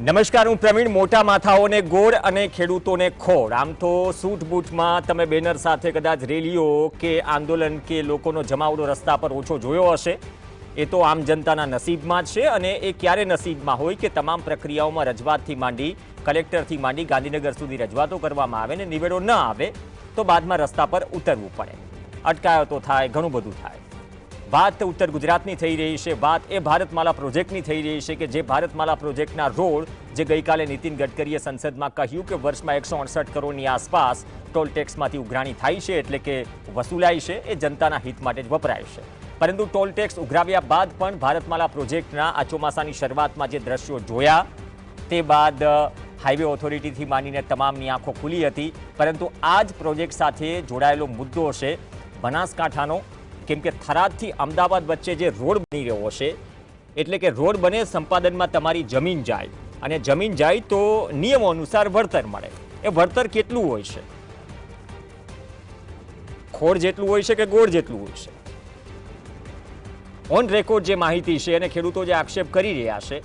નમસ્કાર, હું પ્રવીણ. મોટા માથાઓને ગોળ અને ખેડૂતોને ખોળ. આમ તો સૂટ બૂટમાં તમે બેનર સાથે કદાચ રેલીઓ કે આંદોલન કે લોકોનો જમાવડો રસ્તા પર ઓછો જોયો હશે. એ તો આમ જનતાના નસીબમાં જ છે, અને એ ક્યારે નસીબમાં હોય કે તમામ પ્રક્રિયાઓમાં રજૂઆતથી માંડી કલેક્ટરથી માંડી ગાંધીનગર સુધી રજૂઆતો કરવામાં આવે ને નિવેડો ન આવે તો બાદમાં રસ્તા પર ઉતરવું પડે, અટકાયતો થાય, ઘણું બધું થાય. વાત ઉત્તર ગુજરાતની થઈ રહી છે. વાત એ ભારતમાલા પ્રોજેક્ટની થઈ રહી છે કે જે ભારતમાલા પ્રોજેક્ટના રોડ જે ગઈકાલે નીતિન ગડકરીએ સંસદમાં કહ્યું કે વર્ષમાં 168 કરોડની આસપાસ ટોલ ટેક્સમાંથી ઉઘરાણી થાય છે, એટલે કે વસૂલાય છે, એ જનતાના હિત માટે જ વપરાય છે. પરંતુ ટોલ ટેક્સ ઉઘરાવ્યા બાદ પણ ભારતમાલા પ્રોજેક્ટના આ ચોમાસાની શરૂઆતમાં જે દ્રશ્યો જોયા તે બાદ હાઈવે ઓથોરિટીથી માંડીને તમામની આંખો ખુલી હતી. પરંતુ આ જ પ્રોજેક્ટ સાથે જોડાયેલો મુદ્દો છે બનાસકાંઠાનો, કેમ કે થરાદથી અમદાવાદ વચ્ચે જે રોડ બની રહ્યો છે, એટલે કે રોડ બને, સંપાદનમાં તમારી જમીન જાય, અને જમીન જાય તો નિયમો અનુસાર વળતર મળે. એ વળતર કેટલું હોય છે? ખોળ જેટલું હોય છે કે ગોળ જેટલું હોય છે? ઓન રેકોર્ડ જે માહિતી છે અને ખેડૂતો જે આક્ષેપ કરી રહ્યા છે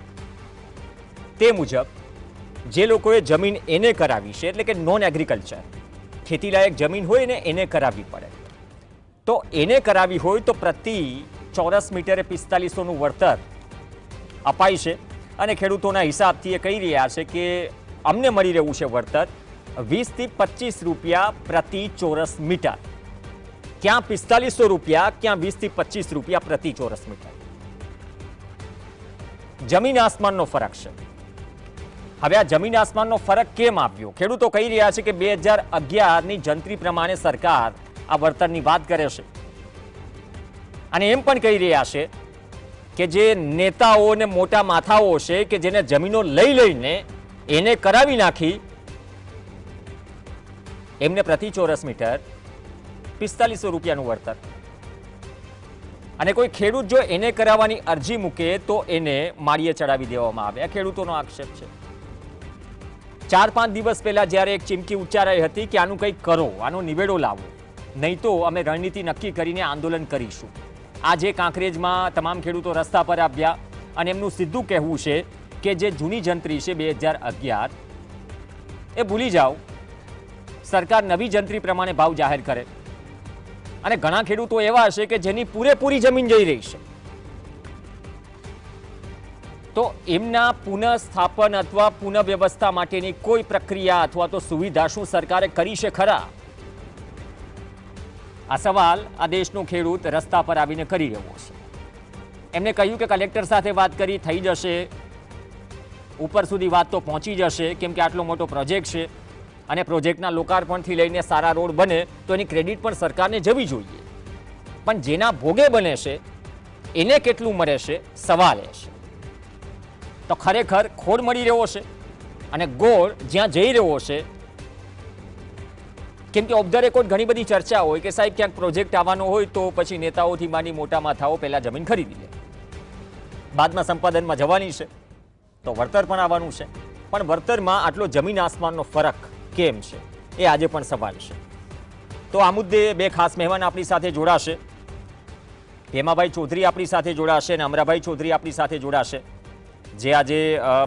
તે મુજબ જે લોકોએ જમીન એને કરાવી છે, એટલે કે નોન એગ્રીકલ્ચર ખેતીલાયક જમીન હોય ને એને કરાવવી પડે, તો એને કરાવી હોય તો પ્રતિ ચોરસ મીટરે 4500નું વળતર અપાય છે. અને ખેડૂતોના હિસાબથી એ કહી રહ્યા છે કે અમને મળી રહ્યું છે વળતર 20 થી 25 રૂપિયા પ્રતિ ચોરસ મીટર. ક્યાં 4500 રૂપિયા, ક્યાં 20 થી 25 રૂપિયા પ્રતિ ચોરસ મીટર. જમીન આસમાનનો ફરક છે. હવે આ જમીન આસમાનનો ફરક કેમ આપ્યો? ખેડૂતો કહી રહ્યા છે કે 2011ની જંત્રી પ્રમાણે સરકાર આ વળતરની વાત કરે છે, અને એમ પણ કહી રહ્યા છે કે જે નેતાઓ અને મોટા માથાઓ છે કે જેને જમીનો લઈ લઈને એને કરાવી નાખી, એમને પ્રતિ ચોરસ મીટર 4500 રૂપિયાનું વળતર. અને કોઈ ખેડૂત જો એને કરાવવાની અરજી મૂકે તો એને માળીએ ચડાવી દેવામાં આવે. આ ખેડૂતોનો આક્ષેપ છે. 4-5 દિવસ પહેલા જ્યારે એક ચીમકી ઉચ્ચારાઈ હતી કે આનું કંઈક કરો, આનો નિવેડો લાવો, નહીં તો અમે રણનીતિ નક્કી કરીને આંદોલન કરીશું. આજે કાંકરેજમાં તમામ ખેડૂતો રસ્તા પર આવ્યા, અને એમનું સીધું કહેવું છે કે જે જૂની જંત્રી છે 2011 એ ભૂલી જાઓ, સરકાર નવી જંત્રી પ્રમાણે ભાવ જાહેર કરે. અને ઘણા ખેડૂતો એવા છે કે જેની પૂરેપૂરી જમીન જઈ રહી છે, તો એમના પુનઃસ્થાપન અથવા પુનઃવ્યવસ્થા માટેની કોઈ પ્રક્રિયા અથવા તો સુવિધા શું સરકારે કરી છે ખરા? આ સવાલ આ દેશનો ખેડૂત રસ્તા પર આવીને કરી રહ્યો છે. એમને કહ્યું કે કલેક્ટર સાથે વાત કરી, થઈ જશે, ઉપર સુધી વાત તો પહોંચી જશે, કેમ કે આટલો મોટો પ્રોજેક્ટ છે, અને પ્રોજેક્ટના લોકાર્પણથી લઈને સારા રોડ બને તો એની ક્રેડિટ પણ સરકારને જવી જોઈએ. પણ જેના ભોગે બને છે એને કેટલું મળે છે, સવાલ એ છે. તો ખરેખર ખોળ મળી રહ્યો છે અને ગોળ જ્યાં જઈ રહ્યો છે, કેમ કે ઓફ ધ રેકોર્ડ ઘણી બધી ચર્ચા હોય કે સાહેબ ક્યાંક પ્રોજેક્ટ આવવાનો હોય તો પછી નેતાઓથી માંડી મોટા માથાઓ પહેલા જમીન ખરીદી લે, બાદમાં સંપાદનમાં જવાની છે તો વળતર પણ આવવાનું છે. પણ વળતરમાં આટલો જમીન આસમાનનો ફરક કેમ છે, એ આજે પણ સવાલ છે. તો આ મુદ્દે બે ખાસ મહેમાન આપણી સાથે જોડાશે. હેમાભાઈ ચૌધરી આપણી સાથે જોડાશે અને અમરાભાઈ ચૌધરી આપણી સાથે જોડાશે, જે આજે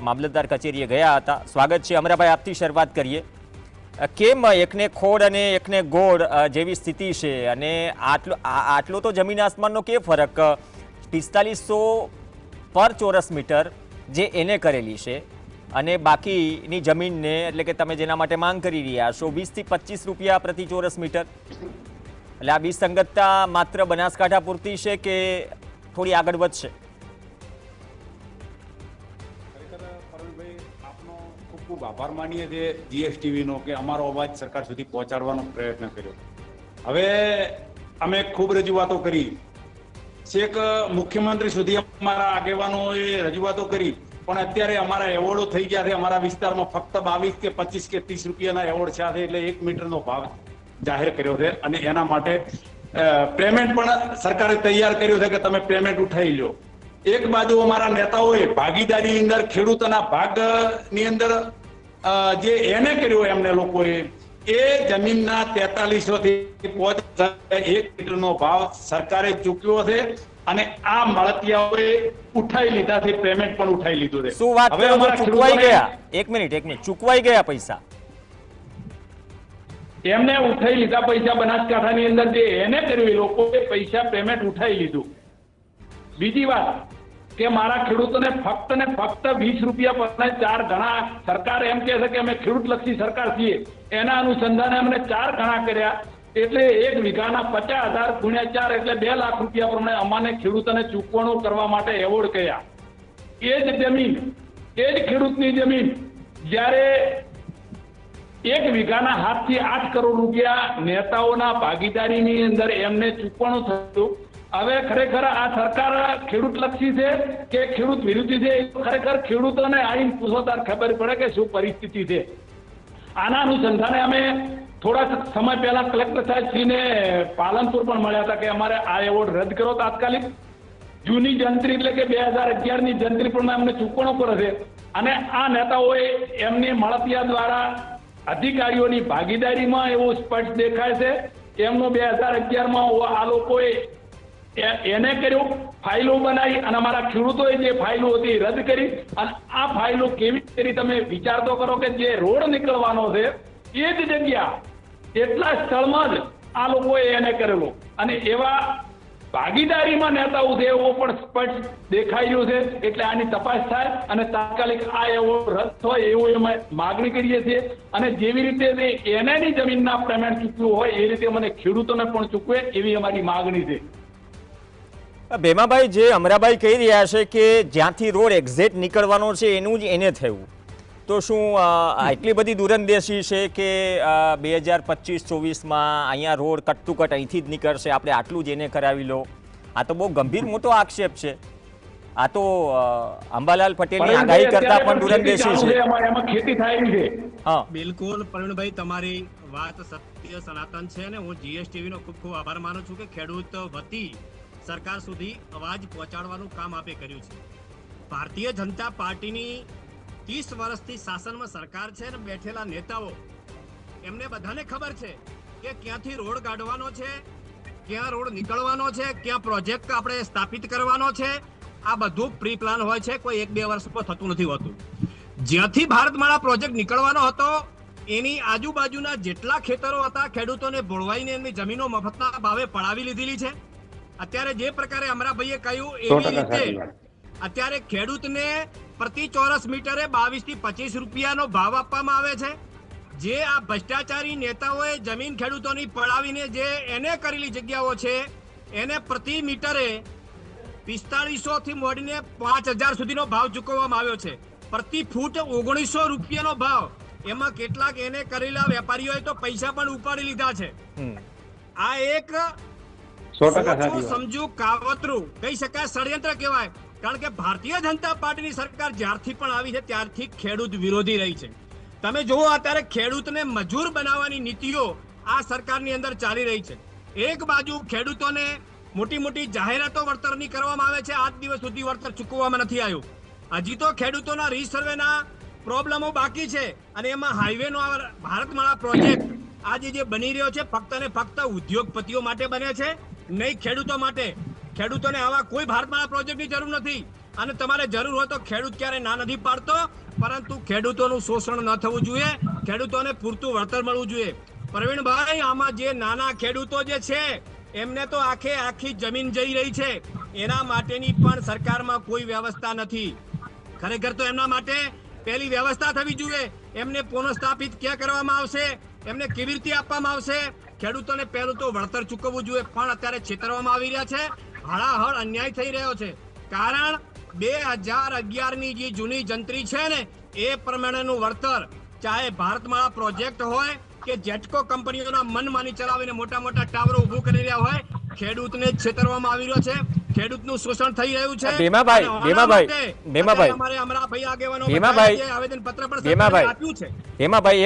મામલતદાર કચેરીએ ગયા હતા. સ્વાગત છે. અમરાભાઈ, આપથી શરૂઆત કરીએ. કેમ એકને ખોળ અને એકને ગોળ જેવી સ્થિતિ છે, અને આટલો તો જમીન આસમાનનો કે ફરક? 4500 પર ચોરસ મીટર જે એને કરેલી છે, અને બાકીની જમીનને, એટલે કે તમે જેના માટે માંગ કરી રહ્યા છો, 20 થી 25 રૂપિયા પ્રતિ ચોરસ મીટર. એટલે આ વિસંગતતા માત્ર બનાસકાંઠા પૂરતી છે કે થોડી આગળ વધશે? ખૂબ આભાર માનીએ છીએ જીએસટીવીનો કે અમારો અવાજ સરકાર સુધી પહોંચાડવાનો પ્રયત્ન કર્યો. હવે અમે ખૂબ રજૂઆતો કરી, છેક મુખ્યમંત્રી સુધી અમારા આગેવાનોએ રજૂઆતો કરી, પણ અત્યારે અમારા એવોર્ડો થઈ ગયા છે. અમારા વિસ્તારમાં ફક્ત 22 કે 25 કે 30 રૂપિયાના એવોર્ડ છે, એટલે 1 મીટરનો ભાવ જાહેર કર્યો છે, અને એના માટે પેમેન્ટ પણ સરકારે તૈયાર કર્યું છે કે તમે પેમેન્ટ ઉઠાવી લો. એક બાજુ અમારા નેતાઓએ ભાગીદારી અંદર ખેડૂતોના ભાગની અંદર જે એને કર્યું એમને લોકોએ એ જમીનના 4300 થી 1 મીટરનો ભાવ સરકારે ચૂક્યો છે, અને આ મળતિયાઓએ ઉઠાઈ લીધા છે, પેમેન્ટ પણ ઉઠાઈ લીધું છે. શું વાત કરો છો? ચૂકવાઈ ગયા? એક મિનિટ, ચૂકવાઈ ગયા પૈસા? એમને ઉઠાઈ લીધા પૈસા. બનાસકાંઠાની અંદર જે એને કર્યું એ લોકોએ પૈસા પેમેન્ટ ઉઠાઈ લીધું. બીજી વાત કે મારા ખેડૂતોને ફક્ત ને ફક્ત 20 રૂપિયા પર 4 ગણા. સરકાર એમ કહે છે કે અમે ખેડૂતલક્ષી સરકાર છીએ, એના અનુસંધાને અમને 4 ગણા કર્યા. એટલે 1 વીઘાના 50,000 ગુણ્યા 4 એટલે 2 લાખ રૂપિયા પ્રમાણે અમાને ખેડૂતોને ચૂકવણું કરવા માટે એવોર્ડ કર્યા. એ જ જમીન, એ જ ખેડૂતની જમીન જ્યારે 1 વીઘાના 7 થી 8 કરોડ રૂપિયા નેતાઓના ભાગીદારીની અંદર એમને ચૂકવણું થયું. હવે ખરેખર આ સરકાર ખેડૂતલક્ષી છે કે ખેડૂત વિરોધી છે, ખરેખર ખેડૂતોને આવીને પૂછો ત્યારે ખબર પડે કે શું પરિસ્થિતિ છે. આના અનુસંધાને અમે થોડા સમય પહેલા કલેક્ટર સાહેબશ્રીને પાલનપુર પણ મળ્યા હતા કે અમારે આ એવોર્ડ રદ કરો તાત્કાલિક. જૂની જંત્રી એટલે કે 2011ની જંત્રી પણ અમને ચૂકવણો કરે છે. અને આ નેતાઓએ એમની મળતિયા દ્વારા અધિકારીઓની ભાગીદારીમાં એવું સ્પષ્ટ દેખાય છે. એમનો 2011માં આ લોકોએ એને કર્યું, ફાઇલો બનાવી અને અમારા ખેડૂતોએ જે ફાઇલો હતી રદ કરી. અને આ ફાઇલો કેવી કરી તમે વિચાર તો કરો કે જે રોડ નીકળવાનો છે એ જ જગ્યા એટલા સ્થળમાં જ આ લોકોએ એને કરેલો. અને એવા ભાગીદારીમાં નેતાઓ છે એવો પણ સ્પષ્ટ દેખાઈ રહ્યું છે. એટલે આની તપાસ થાય અને તાત્કાલિક આ એવોર્ડ રદ થાય એવું અમે માગણી કરીએ છીએ. અને જેવી રીતે એનાની જમીનના પેમેન્ટ ચૂકવ્યું હોય એ રીતે મને ખેડૂતોને પણ ચૂકવે એવી અમારી માગણી છે. ભેમાભાઈ, જે અમરાભાઈ કહી રહ્યા છે કે જ્યાંથી રોડ એક્ઝેક્ટ નીકળવાનો છે એનું જ એને થયું, તો શું એટલી બધી દૂરંદેશી છે કે 2025-24માં અહીંયા રોડ કટ ટુ કટ અહીંથી જ નીકળશે, આપણે આટલું જ એને કરાવી લો? આ તો બહુ ગંભીર મોટો આક્ષેપ છે. આ તો અંબાલાલ પટેલની આગાહી કરતા પણ દૂરંદેશી છે. એમાં ખેતી થાય છે. હા, બિલકુલ પ્રવીણભાઈ, તમારી વાત સત્ય સનાતન છે અને હું જીએસટીવી નો ખૂબ ખૂબ આભાર માનું છું કે ખેડૂત વતી સરકાર સુધી અવાજ પહોંચાડવાનું કામ આપે કર્યું છે. ભારતીય જનતા પાર્ટીની 30 વર્ષથી શાસનમાં સરકાર છે અને બેઠેલા નેતાઓ એમને બધાને ખબર છે કે ક્યાંથી રોડ કાઢવાનો છે, ક્યાં રોડ નીકળવાનો છે, ક્યાં પ્રોજેક્ટ આપણે સ્થાપિત કરવાનો છે. આ બધું પ્રી પ્લાન હોય છે, કોઈ 1-2 વર્ષમાં થતું નથી હોતું. જ્યાંથી ભારતમાળા પ્રોજેક્ટ નીકળવાનો હતો એની આજુબાજુના જેટલા ખેતરો હતા ખેડૂતોને ભોળવાઈને એમની જમીનો મફતના ભાવે પડાવી લીધેલી છે. અત્યારે જે પ્રકારે અમરાભાઈએ કહ્યું એવી રીતે અત્યારે ખેડૂતને પ્રતિ ચોરસ મીટરે 22 થી 25 રૂપિયાનો ભાવ આપવામાં આવે છે. જે આ ભ્રષ્ટાચારી નેતાઓએ જમીન ખેડૂતોની પડાવીને જે એને કરેલી જગ્યાઓ છે એને પ્રતિ મીટરે 4500 થી મોડીને 5000 સુધીનો ભાવ ચૂકવવામાં આવ્યો છે. પ્રતિ ફૂટ 1900 રૂપિયાનો ભાવ. એમાં કેટલાક એને કરેલા વેપારીઓએ તો પૈસા પણ ઉપાડી લીધા છે. આ એક સમજુ કાવતરું કહી શકાય, ષડયંત્ર કહેવાય. કારણ કે ભારતીય જનતા પાર્ટીની સરકાર જ્યારથી પણ આવી છે ત્યારથી ખેડૂત વિરોધી રહી છે. તમે જુઓ અત્યારે ખેડૂતને મજૂર બનાવવાની નીતિઓ આ સરકારની અંદર ચાલી રહી છે. એક બાજુ ખેડૂતોને મોટી મોટી જાહેરાતો વળતરની કરવામાં આવે છે, આજ દિવસ સુધી વળતર ચૂકવવામાં નથી આવ્યું. હજી તો ખેડૂતોના રીસર્વેના પ્રોબ્લેમો બાકી છે અને એમાં હાઈવેનો ભારતમાળા પ્રોજેક્ટ આજે જે બની રહ્યો છે ફક્ત ને ફક્ત ઉદ્યોગપતિઓ માટે બને છે, નહીં ખેડૂતો માટે. ખેડૂતોને આવા કોઈ ભારતમાળા પ્રોજેક્ટની જરૂર નથી. અને તમારે જરૂર હોય તો ખેડૂત ક્યારે ના નથી પાડતો, પરંતુ ખેડૂતોનું શોષણ ન થવું જોઈએ, ખેડૂતોને પૂરતું વળતર મળવું જોઈએ. પ્રવીણભાઈ, આમાં જે નાના ખેડૂતો જે છે એમને તો આખી જમીન જઈ રહી છે. એના માટેની પણ સરકારમાં કોઈ વ્યવસ્થા નથી. ખરેખર તો એમના માટે પહેલી વ્યવસ્થા થવી જોઈએ. એમને પુનઃસ્થાપિત ક્યાં કરવામાં આવશે, એમને કેવી રીતે આપવામાં આવશે. ખેડૂતોને પહેલું તો વળતર ચૂકવવું જોઈએ, પણ અત્યારે છેતરવામાં આવી રહ્યા છે. હળાહળ અન્યાય થઈ રહ્યો છે. કારણ 2011ની જે જૂની જંત્રી છે ને એ પ્રમાણેનું વળતર, ચાહે ભારતમાળા પ્રોજેક્ટ હોય કે જેટકો કંપનીઓના મનમાની ચલાવીને મોટા મોટા ટાવરો ઉભું કરી રહ્યા હોય, ખેડૂતને છેતરવામાં આવી રહ્યો છે, ખેડૂતનું શોષણ થઈ રહ્યું છે. ભીમાભાઈ,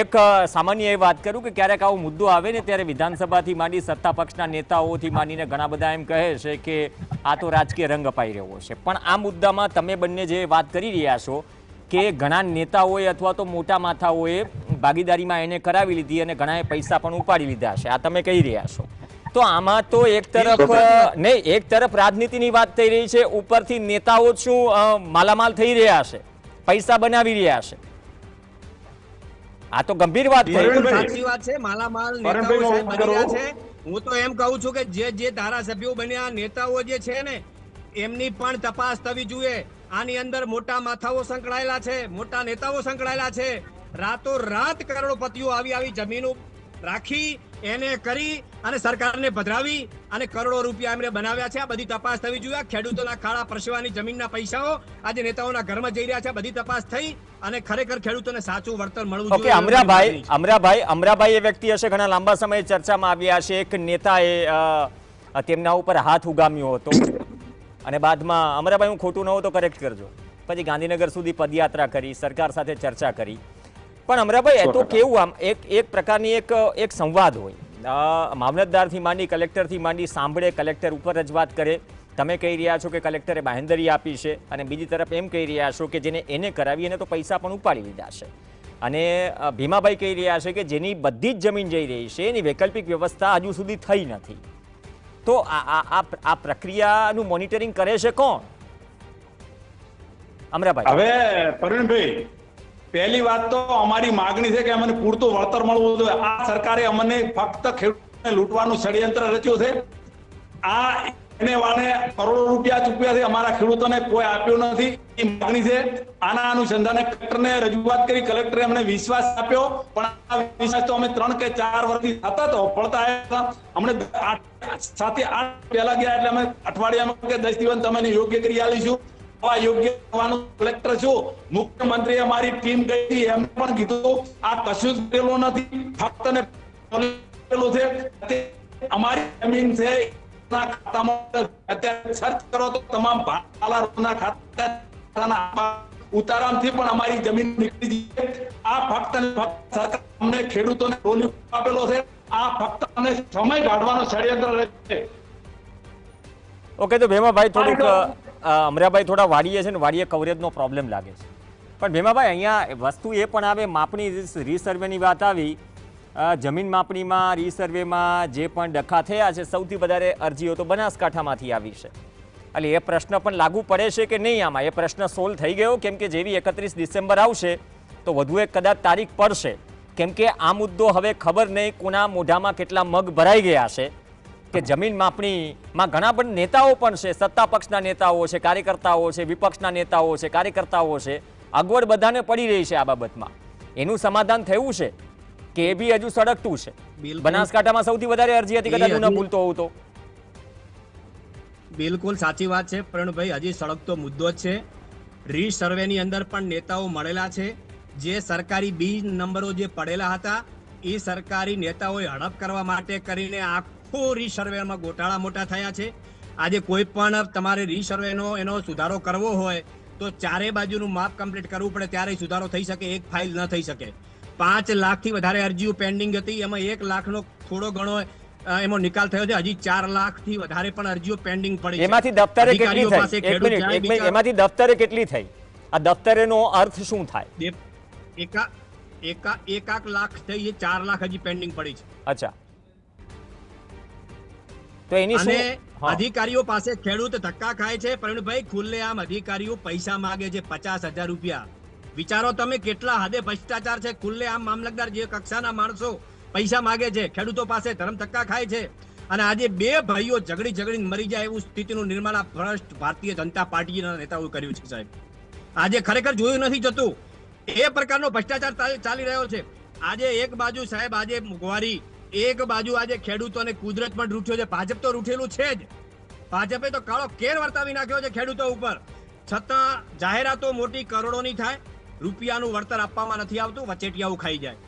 એક સામાન્ય એ વાત કરું કે ક્યારેક આવો મુદ્દો આવે ને ત્યારે વિધાનસભાથી માંડી સત્તા પક્ષના નેતાઓથી માંડીને ઘણા બધા એમ કહે છે કે આ તો રાજકીય રંગ અપાઈ રહ્યો છે. પણ આ મુદ્દામાં તમે બંને જે વાત કરી રહ્યા છો કે ઘણા નેતાઓએ અથવા તો મોટા માથાઓએ ભાગીદારીમાં એને કરાવી લીધી અને ઘણાએ પૈસા પણ ઉપાડી લીધા છે, આ તમે કહી રહ્યા છો. તો આમાં તો એક તરફ નહીં, એક તરફ રાજનીતિની વાત થઈ રહી છે, ઉપરથી નેતાઓ શું માલામાલ થઈ રહ્યા છે, પૈસા બનાવી રહ્યા છે. આ તો ગંભીર વાત થઈ. સાચી વાત છે, માલામાલ નેતાઓ સાહેબ બની રહ્યા છે. હું તો એમ કહું છું કે જે ધારાસભ્યો બન્યા, નેતાઓ જે છે ને, એમની પણ તપાસ થવી જોઈએ. આની અંદર મોટા માથાઓ સંકળાયેલા છે, મોટા નેતાઓ સંકળાયેલા છે. રાતો રાત કરોડપતિઓ આવી જમીનો રાખી, એને કરી અને સરકારને પધરાવી અને કરોડો રૂપિયા એમણે બનાવ્યા છે. આ બધી તપાસ થવી જોઈએ. ખેડૂતોના ખાડા પરસેવાની જમીનના પૈસાઓ આજે નેતાઓના ઘરમાં જઈ રહ્યા છે. બધી તપાસ થઈ અને ખરેખર ખેડૂતોને સાચું વળતર મળવું જોઈએ. ઓકે, અમરાભાઈ એ વ્યક્તિ હશે, ઘણા લાંબા સમય ચર્ચામાં આવ્યા છે. એક નેતાએ તેમના ઉપર હાથ ઉગામ્યો હતો અને બાદમાં, અમરાભાઈ હું ખોટું ન હોઉં તો કરેક્ટ કરજો, પછી ગાંધીનગર સુધી પદયાત્રા કરી, સરકાર સાથે ચર્ચા કરી. પણ અમરાભાઈ, એ તો કેવું, આમ એક પ્રકારની એક સંવાદ હોય, મામલતદારથી માંડી કલેક્ટરથી માંડી સાંભળે, કલેક્ટર ઉપર રજૂઆત કરે. તમે કહી રહ્યા છો કે કલેક્ટરે બાંહેધરી આપી છે અને બીજી તરફ એમ કહી રહ્યા છો કે જેને એને કરાવી એને તો પૈસા પણ ઉપાડી લીધા છે. અને ભીમાભાઈ કહી રહ્યા છે કે જેની બધી જ જમીન જઈ રહી છે એની વૈકલ્પિક વ્યવસ્થા હજુ સુધી થઈ નથી. તો આ પ્રક્રિયાનું મોનિટરિંગ કરે છે કોણ? અમરાભાઈ, હવે પરવીનભાઈ, પહેલી વાત તો અમારી માગણી છે કે અમને પૂરતું વળતર મળવું જોઈએ. આ સરકારે અમને ફક્ત ખેડૂતોને લૂંટવાનું ષડયંત્ર રચ્યું છે. આ એને વાળે કરોડો રૂપિયા ચૂક્યા છે, અમારા ખેડૂતોને કોઈ આપ્યું નથી. એ માગણી છે. આના અનુસંધાને કલેક્ટરને રજૂઆત કરી, કલેક્ટરે અમને વિશ્વાસ આપ્યો, પણ આ વિશ્વાસ તો અમે 3 કે 4 વર્ષથી સતત પડતા આવ્યા. અમને 7 થી 8 પહેલા ગયા એટલે અમે અઠવાડિયામાં કે 10 દિવસ તમે યોગ્ય કરી આલીશું. યોગ્ય થવાનું કલેક્ટર છું. મુખ્યમંત્રી અમારી ટીમ ગઈ, એમને પણ કીધું આ કશું જ કરેલું નથી, ફક્ત ને છે. અમારી જમીન છે, ખાતામાં અત્યારે સર્ચ કરો તો તમામ ભાડાના ખાતાના ઉતારાથી પણ અમારી જમીન નીકળી છે. આ ફક્ત ને ફક્ત સરકાર અમને ખેડૂતોને રોલી આપેલો છે. આ ફક્ત અમને સમય કાઢવાનો ષડયંત્ર રહે છે. ઓકે, તો ભીમાભાઈ થોડુંક, અમરાભાઈ થોડા વાડીએ છે ને, વાડીએ કવરેજનો પ્રોબ્લેમ લાગે છે. પણ ભીમાભાઈ, અહીંયા વસ્તુ એ પણ આવે, માપણી રીસર્વેની વાત આવી, જમીન માપણીમાં રીસર્વેમાં જે પણ ડખા થયા છે, સૌથી વધારે અરજીઓ તો બનાસકાંઠામાંથી આવી છે. એટલે એ પ્રશ્ન પણ લાગુ પડે છે કે નહીં આમાં? એ પ્રશ્ન સોલ્વ થઈ ગયો? કેમ કે જેવી 31 ડિસેમ્બર આવશે તો વધુ એક કદાચ તારીખ પડશે, કેમ કે આ મુદ્દો હવે ખબર નહીં કોના મોઢામાં કેટલા મગ ભરાઈ ગયા છે કે જમીન માપણીમાં ઘણા બધા નેતાઓ પણ છે, સત્તા પક્ષના નેતાઓ છે, કાર્યકર્તાઓ છે, વિપક્ષના નેતાઓ છે, કાર્યકર્તાઓ છે. અગવડ બધાને પડી રહી છે આ બાબતમાં. એનું સમાધાન થયું છે કે એ બી હજુ સળગતું છે? બનાસકાંઠામાં સૌથી વધારે અરજી હતી, કદાચ હું ન ભૂલતો હોઉં તો. બિલકુલ સાચી વાત છે પ્રણભાઈ, હજી સળગતો મુદ્દો જ છે. રીસર્વેની અંદર પણ નેતાઓ મળેલા છે. જે સરકારી બી નંબરો જે પડેલા હતા એ સરકારી નેતાઓએ હડપ કરવા માટે કરીને આખો રીસર્વેમાં ગોટાળા મોટા થયા છે. આજે કોઈ પણ તમારે રીસર્વેનો એનો સુધારો કરવો હોય તો ચારે બાજુનું માપ કમ્પ્લીટ કરવું પડે, ત્યારે સુધારો થઈ શકે. એક ફાઇલ ન થઈ શકે. 5 લાખથી વધારે અરજીઓ પેન્ડિંગ હતી, એમાં 1 લાખનો થોડો ઘણો એમાં નિકાલ થયો છે. હજી 4 લાખથી વધારે પણ અરજીઓ પેન્ડિંગ પડી છે. એમાંથી દફતરે કેટલી થઈ? એક મિનિટ, એમાંથી દફતરે કેટલી થઈ? આ દફતરેનો અર્થ શું થાય? એક લાખ થઈ, 4 લાખ હજી પેન્ડિંગ પડી છે. અચ્છા, તો એની અને અધિકારીઓ પાસે ખેડૂત ધક્કા ખાય છે. પ્રવીણભાઈ, ખુલ્લેઆમ અધિકારીઓ પૈસા માંગે છે, 50,000 રૂપિયા. વિચારો તમે કેટલા હદે ભ્રષ્ટાચાર છે. ખુલ્લેઆમ મામલતદાર જે કક્ષાના માણસો પૈસા માંગે છે, ખેડૂતો પાસે ધર્મ ધક્કા ખાય છે. અને આજે 2 ભાઈઓ ઝઘડીને મરી જાય એવું સ્થિતિનું નિર્માણ આ ભ્રષ્ટ ભારતીય જનતા પાર્ટીના નેતાઓએ કર્યું છે. સાહેબ, આજે ખરેખર જોયું નથી જતું. એ પ્રકારનો ભ્રષ્ટાચાર ચાલી રહ્યો છે. આજે એક બાજુ સાહેબ, આજે મોંઘવારી, એક બાજુ આજે ખેડૂતોને કુદરત પણ રૂઠ્યો છે. ભાજપ તો રૂઠેલું છે જ. ભાજપે તો કાળો કેર વર્તાવી નાખ્યો છે ખેડૂતો ઉપર. છતાં જાહેરાતો મોટી કરોડોની થાય, રૂપિયાનું વળતર આપવામાં નથી આવતું, વચેટિયાઓ ખાઈ જાય.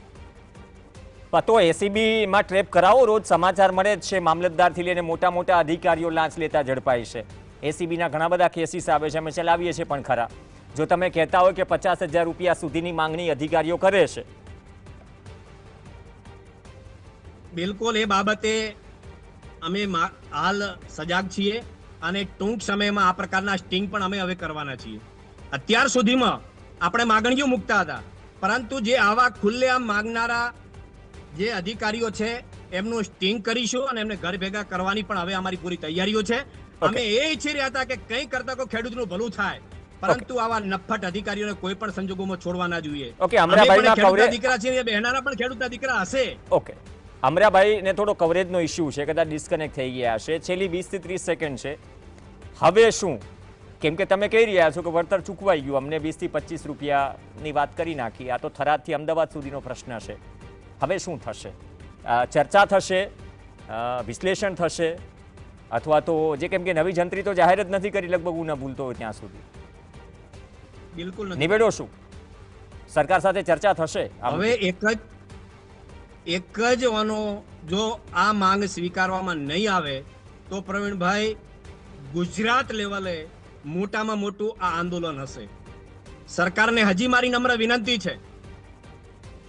તો એસીબી માં ટ્રેપ કરાવો. રોજ સમાચાર મળે જ છે, મામલતદારથી લઈને મોટા મોટા અધિકારીઓ લાંચ લેતા ઝડપાય છે. એસીબીના ઘણા બધા કેસીસ આવે છે, અમે ચલાવીએ છીએ પણ ખરા. જો તમે કહેતા હોય કે 50,000 રૂપિયા સુધીની માંગણી અધિકારીઓ કરે છે, બિલકુલ એ બાબતે અમે હાલ સજાગ છીએ અને ટૂંક સમયમાં આ પ્રકારના સ્ટિંગ પણ અમે હવે કરવાના છીએ. અત્યાર સુધીમાં આપણે માગણીઓ મૂકતા હતા, પરંતુ જે આવા ખુલ્લેઆમ માંગનારા જે અધિકારીઓ છે એમનું સ્ટિંગ કરીશું અને એમને ઘર ભેગા કરવાની પણ હવે અમારી પૂરી તૈયારીઓ છે. અમે એ ઈચ્છી રહ્યા હતા કે કંઈ કરતા કોઈ ખેડૂતનું ભલું થાય, પરંતુ આવા નફ્ફટ અધિકારીઓને કોઈ પણ સંજોગોમાં છોડવા ના જોઈએ. ઓકે, અમરાભાઈના ખેડૂતના દીકરા છે, બહેનાના પણ ખેડૂતના દીકરા હશે. ઓકે, અમરાભાઈને થોડો કવરેજનો ઇસ્યુ છે, કદાચ ડિસ્કનેક્ટ થઈ ગયા હશે. છેલ્લી 20 થી 30 સેકન્ડ છે. હવે શું? કેમ કે તમે કહી રહ્યા છો કે વળતર ચૂકવાઈ ગયું, અમને 20 થી 25 રૂપિયાની વાત કરી નાખી. આ તો થરાદથી અમદાવાદ સુધીનો પ્રશ્ન છે. હવે શું થશે? ચર્ચા થશે, વિશ્લેષણ થશે, અથવા તો જે કેમ કે નવી જંત્રી તો જાહેર જ નથી કરી, લગભગ હું ન ભૂલતો હોય ત્યાં સુધી. બિલકુલ નથી. નિવેડો શું? સરકાર સાથે ચર્ચા થશે? હવે એક જ આનો જો આ માંગ સ્વીકારવામાં નહીં આવે તો પ્રવીણભાઈ, ગુજરાત લેવલે મોટામાં મોટું આ આંદોલન હશે. સરકારને હજી મારી નમ્ર વિનંતી છે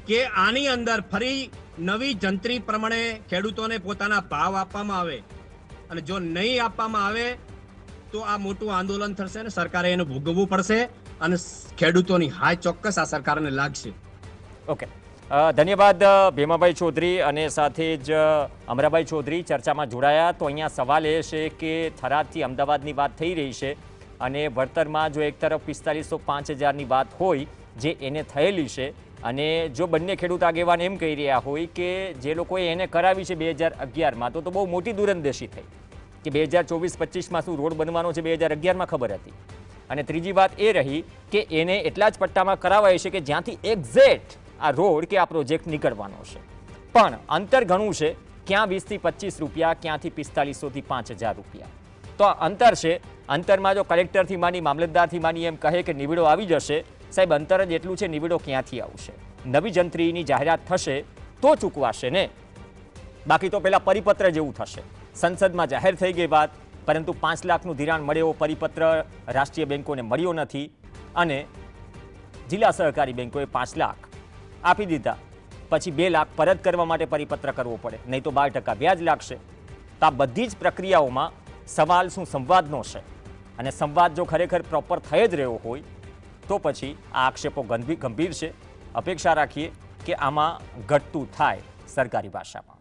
કે આની અંદર ફરી નવી જંત્રી પ્રમાણે ખેડૂતોને પોતાના ભાવ આપવામાં આવે, અને જો નહીં આપવામાં આવે તો આ મોટું આંદોલન થશે અને સરકારે એને ભોગવવું પડશે, અને ખેડૂતોની હાય ચોક્કસ આ સરકારને લાગશે. ઓકે, ધન્યવાદ ભીમાભાઈ ચૌધરી અને સાથે જ અમરાભાઈ ચૌધરી ચર્ચામાં જોડાયા. તો અહીંયા સવાલ એ છે કે થરાદથી અમદાવાદની વાત થઈ રહી છે અને વળતરમાં જો એક તરફ 4505,000ની વાત હોય જે એને થયેલી છે, અને જો બંને ખેડૂત આગેવાન એમ કહી રહ્યા હોય કે જે લોકોએ એને કરાવી છે 2011માં, તો બહુ મોટી દૂરંદેશી થઈ કે 2024-25માં શું રોડ બનવાનો છે 2011માં ખબર હતી. અને ત્રીજી વાત એ રહી કે એને એટલા જ પટ્ટામાં કરાવાય છે કે જ્યાંથી એક્ઝેક્ટ આ રોડ કે આ પ્રોજેક્ટ નીકળવાનો છે, પણ અંતર ઘણું છે. ક્યાં 20 થી 25 રૂપિયા, ક્યાંથી 4500 થી 5000 રૂપિયા. તો આ અંતર છે. અંતરમાં જો કલેક્ટરથી માની, મામલતદારથી માની એમ કહે કે નિવેડો આવી જશે, સાહેબ અંતર જ એટલું છે, નિવેડો ક્યાંથી આવશે? નવી જંત્રીની જાહેરાત થશે તો ચૂકવાશે ને, બાકી તો પેલા પરિપત્ર જેવું થશે. સંસદમાં જાહેર થઈ ગઈ વાત, પરંતુ 5 લાખનું ધિરાણ મળે એવો પરિપત્ર રાષ્ટ્રીય બેન્કોને મળ્યો નથી, અને જિલ્લા સહકારી બેન્કોએ 5 લાખ આપી દીધા, પછી 2 લાખ પરત કરવા માટે પરિપત્ર કરવો પડે, નહીં તો 12% વ્યાજ લાગશે. તો આ બધી જ પ્રક્રિયાઓમાં સવાલ શું સંવાદનો છે, અને સંવાદ જો ખરેખર પ્રોપર થઈ જ રહ્યો હોય તો પછી આ આક્ષેપો ગંભીર છે. અપેક્ષા રાખીએ કે આમાં ઘટતું થાય સરકારી ભાષામાં.